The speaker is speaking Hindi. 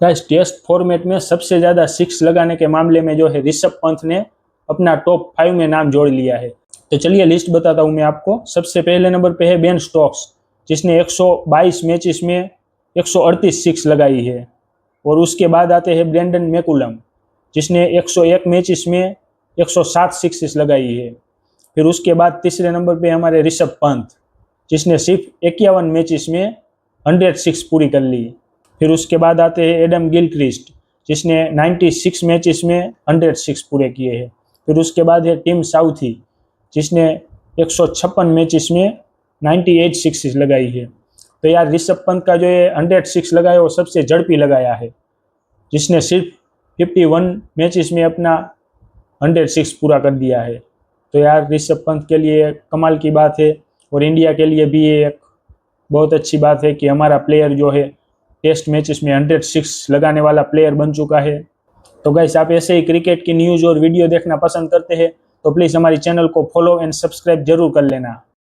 गाइस टेस्ट फॉर्मेट में सबसे ज़्यादा सिक्स लगाने के मामले में जो है ऋषभ पंत ने अपना टॉप 5 में नाम जोड़ लिया है। तो चलिए लिस्ट बताता हूँ मैं आपको। सबसे पहले नंबर पे है बेन स्टोक्स, जिसने 122 मैचेस में 138 सिक्स लगाई है। और उसके बाद आते हैं ब्रेंडन मैकुलम, जिसने 101 मैचेस में 107 सिक्सेस लगाई है। फिर उसके बाद तीसरे नंबर पे हमारे ऋषभ पंत, जिसने सिर्फ 51 मैचेस में 106 पूरी कर ली। फिर उसके बाद आते हैं एडम गिलक्रिस्ट, जिसने 96 मैचेस में 106 पूरे किए हैं। फिर उसके बाद है टिम साउथी, जिसने 156 मैचेस में 98 सिक्सेस लगाई है। तो यार ऋषभ पंत का जो ये 106 लगाया वो सबसे झड़पी लगाया है, जिसने सिर्फ 51 मैचेस में अपना 106 पूरा कर दिया है। तो यार ऋषभ पंत के लिए कमाल की बात है, और इंडिया के लिए भी ये एक बहुत अच्छी बात है कि हमारा प्लेयर जो है टेस्ट मैचेस में 106 लगाने वाला प्लेयर बन चुका है। तो गाइस आप ऐसे ही क्रिकेट की न्यूज़ और वीडियो देखना पसंद करते हैं तो प्लीज़ हमारी चैनल को फॉलो एंड सब्सक्राइब जरूर कर लेना।